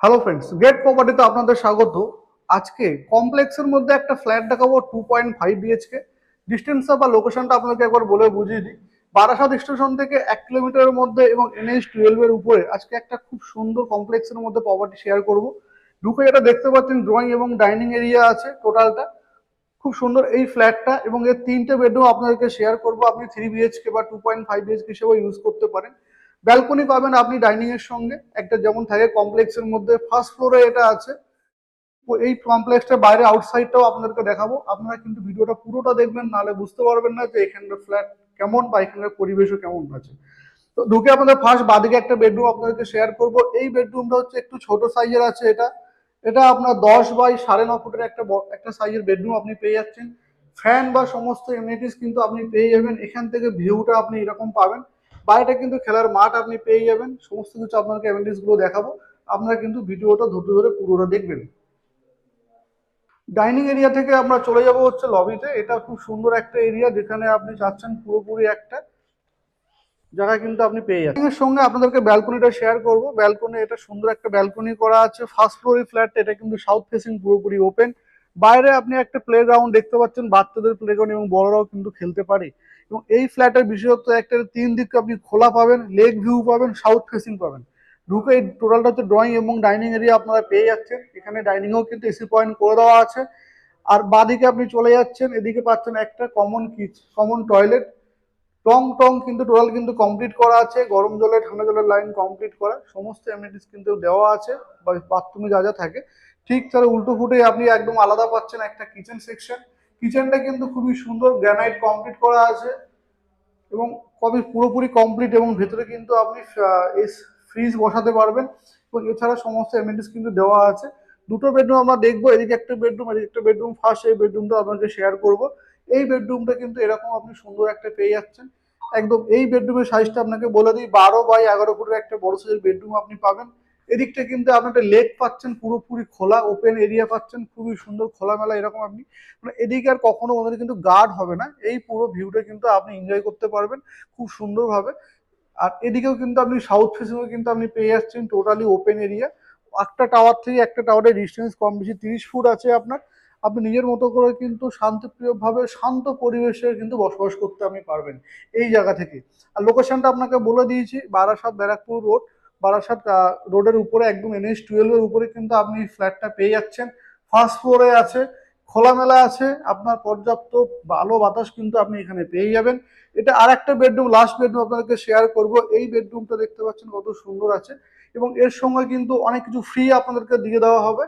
Hello friends, great প্রপার্টিতে আপনাদের স্বাগত। আজকে কমপ্লেক্সের মধ্যে একটা ফ্ল্যাট দেখাবো 2.5 বিএইচকে। ডিস্টেন্সটা বা লোকেশনটা আপনাকে একবার বলে বুঝিয়ে দিই। বারাসাত স্টেশন থেকে 1 কিলোমিটারের মধ্যে এবং NH-12 এর উপরে আজকে একটা খুব সুন্দর কমপ্লেক্সের মধ্যে প্রপার্টি শেয়ার করব। ঢুকে যেটা দেখতে পাচ্ছেন, ড্রয়িং এবং ডাইনিং এরিয়া আছে টোটালটা। খুব সুন্দর এই ফ্ল্যাটটা, এবং এর 3টে বেডরুম আপনাদেরকে শেয়ার করব। আপনি 3 বিএইচকে বা 2.5 বিএইচকে হিসেবে ইউজ করতে পারেন। ব্যালকনি পাবেন আপনি ডাইনিং এর সঙ্গে একটা, যেমন থাকে কমপ্লেক্সের মধ্যে। ফার্স্ট ফ্লোরে এটা আছে। তো এই কমপ্লেক্সটার বাইরে আউটসাইডটাও আপনাদেরকে দেখাবো। আপনারা কিন্তু ভিডিওটা পুরোটা দেখবেন, নাহলে বুঝতে পারবেন না যে এখানকার ফ্ল্যাট কেমন বা এখানকার পরিবেশও কেমন আছে। তো ঢুকে আপনাদের ফার্স্ট বাদিকে একটা বেডরুম আপনাদেরকে শেয়ার করব। এই বেডরুমটা হচ্ছে একটু ছোট সাইজের আছে। এটা এটা আপনার 10 বাই 9.5 ফুটের একটা সাইজের বেডরুম আপনি পেয়ে যাচ্ছেন। ফ্যান বা সমস্ত এমনিটিস কিন্তু আপনি পেয়ে যাবেন। এখান থেকে ভিউটা আপনি এরকম পাবেন। বাইরে কিন্তু খেলার মাঠ আপনি পেয়ে যাবেন। সমস্ত কিছু আপনাকে এমনিটিস গুলো দেখাবো। আপনারা কিন্তু ভিডিওটা ধৈর্য ধরে পুরোটা দেখবেন। ডাইনিং এরিয়া থেকে আমরা চলে যাব হচ্ছে লবিতে। এটা খুব সুন্দর একটা এরিয়া, যেখানে আপনি চাচ্ছেন পুরোপুরি একটা জায়গা কিন্তু আপনি পেয়ে যাচ্ছেন। এর সঙ্গে আপনাদেরকে ব্যালকনিটা শেয়ার করব। ব্যালকনি, এটা সুন্দর একটা ব্যালকনি করা আছে। ফার্স্ট ফ্লোরে ফ্ল্যাট, এটা কিন্তু সাউথ ফেসিং, পুরোপুরি ওপেন। বাইরে আপনি একটা প্লে গ্রাউন্ড দেখতে পাচ্ছেন, বাচ্চাদের প্লে গ্রাউন্ড, এবং বড়রাও কিন্তু খেলতে পারে। এবং এই ফ্ল্যাটের বিশেষত্ব একটা, 3 দিক আপনি খোলা পাবেন, লেক ভিউ পাবেন, সাউথ ফেসিং পাবেন। ঢুকে এই টোটালটা হচ্ছে ড্রয়িং এবং ডাইনিং এরিয়া আপনারা পেয়ে যাচ্ছেন। এখানে ডাইনিংও কিন্তু এসি পয়েন্ট করে দেওয়া আছে। আর বাদিকে আপনি চলে যাচ্ছেন, এদিকে পাচ্ছেন একটা কমন টয়লেট। টং টং কিন্তু টোটাল কিন্তু কমপ্লিট করা আছে। গরম জলের, ঠান্ডা জলের লাইন কমপ্লিট করা, সমস্ত এমনিটিস কিন্তু দেওয়া আছে। বা বাথরুমে যা যা থাকে, ঠিক তার উল্টো ফুটে আপনি একদম আলাদা পাচ্ছেন একটা কিচেন সেকশন। কিচেনটা কিন্তু খুবই সুন্দর, গ্রানাইট কমপ্লিট করা আছে। এবং কবে পুরোপুরি কমপ্লিট, এবং ভেতরে কিন্তু আপনি ফ্রিজ বসাতে পারবেন। এবং এছাড়া সমস্ত এমনিটিস কিন্তু দেওয়া আছে। দুটো বেডরুম আমরা দেখবো, এদিকে একটা বেডরুম, এদিকে একটা বেডরুম। ফার্স্ট এই বেডরুমটা আপনাকে শেয়ার করব। এই বেডরুমটা কিন্তু এরকম আপনি সুন্দর একটা পেয়ে যাচ্ছেন। একদম এই বেডরুমের সাইজটা আপনাকে বলে দিই, 12 বাই 11 ফুটের একটা বড় সাইজের বেডরুম আপনি পাবেন। এদিকটা কিন্তু আপনি একটা লেক পাচ্ছেন, পুরোপুরি খোলা ওপেন এরিয়া পাচ্ছেন, খুবই সুন্দর খোলামেলা এরকম আপনি। মানে এদিকে আর কখনো ওদের কিন্তু গার্ড হবে না, এই পুরো ভিউটা কিন্তু আপনি এনজয় করতে পারবেন খুব সুন্দরভাবে। আর এদিকেও কিন্তু আপনি সাউথ ফেসিংও কিন্তু আপনি পেয়ে যাচ্ছেন, টোটালি ওপেন এরিয়া। একটা টাওয়ার থেকে একটা টাওয়ারের ডিস্টেন্স কম বেশি 30 ফুট আছে আপনার। আপনি নিজের মতো করে কিন্তু শান্তিপ্রিয়ভাবে, শান্ত পরিবেশে কিন্তু বসবাস করতে আপনি পারবেন এই জায়গা থেকে। আর লোকেশনটা আপনাকে বলে দিয়েছি, বারাসাত ব্যারাকপুর রোড। বারাসাত রোডের উপরে একদম NH-12 এর উপরে কিন্তু আপনি ফ্ল্যাটটা পেয়ে যাচ্ছেন। ফার্স্ট ফ্লোরে আছে, খোলামেলা আছে, আপনার পর্যাপ্ত আলো বাতাস কিন্তু আপনি এখানে পেয়ে যাবেন। এটা আর একটা বেডরুম, লাস্ট বেডরুম আপনাদেরকে শেয়ার করব। এই বেডরুমটা দেখতে পাচ্ছেন কত সুন্দর আছে। এবং এর সঙ্গে কিন্তু অনেক কিছু ফ্রি আপনাদেরকে দিয়ে দেওয়া হবে।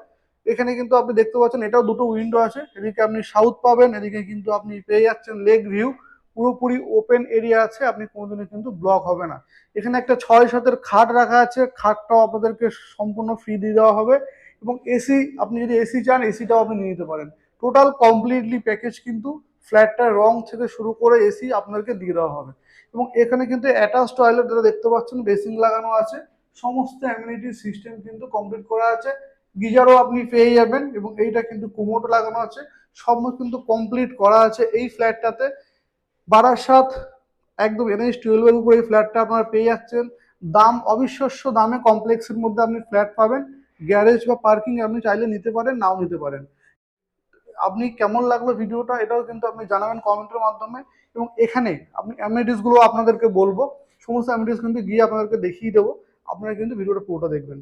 এখানে কিন্তু আপনি দেখতে পাচ্ছেন, এটাও দুটো উইন্ডো আছে। এদিকে আপনি সাউথ পাবেন, এদিকে কিন্তু আপনি পেয়ে যাচ্ছেন লেক ভিউ। পুরোপুরি ওপেন এরিয়া আছে, আপনি কোনোদিনও কিন্তু ব্লক হবে না। এখানে একটা 6 7-এর খাট রাখা আছে, খাটটাও আপনাদেরকে সম্পূর্ণ ফ্রি দিয়ে দেওয়া হবে। এবং এসি, আপনি যদি এসি চান, এসিটাও আপনি নিয়ে নিতে পারেন। টোটাল কমপ্লিটলি প্যাকেজ কিন্তু ফ্ল্যাটটার রং থেকে শুরু করে এসি আপনাদেরকে দিয়ে দেওয়া হবে। এবং এখানে কিন্তু অ্যাটাচ টয়লেট যেটা দেখতে পাচ্ছেন, বেসিন লাগানো আছে। সমস্ত অ্যামিনিটি সিস্টেম কিন্তু কমপ্লিট করা আছে। গিজারও আপনি পেয়ে যাবেন, এবং এইটা কিন্তু কুমোটো লাগানো আছে। সব কিন্তু কমপ্লিট করা আছে এই ফ্ল্যাটটাতে। বারাসাত একদম NH-12 এর উপরে এই ফ্ল্যাটটা আপনারা পেয়ে যাচ্ছেন। দাম অবিশ্বাস্য দামে কমপ্লেক্সের মধ্যে আপনি ফ্ল্যাট পাবেন। গ্যারেজ বা পার্কিং আপনি চাইলে নিতে পারেন, নাও নিতে পারেন। আপনি কেমন লাগলো ভিডিওটা, এটাও কিন্তু আপনি জানাবেন কমেন্টের মাধ্যমে। এবং এখানে আপনি অ্যামিনিটিস গুলো আপনাদেরকে বলবো, সমস্ত অ্যামিনিটিস কিন্তু গিয়ে আপনাদেরকে দেখিয়ে দেবো। আপনারা কিন্তু ভিডিওটা পুরোটা দেখবেন।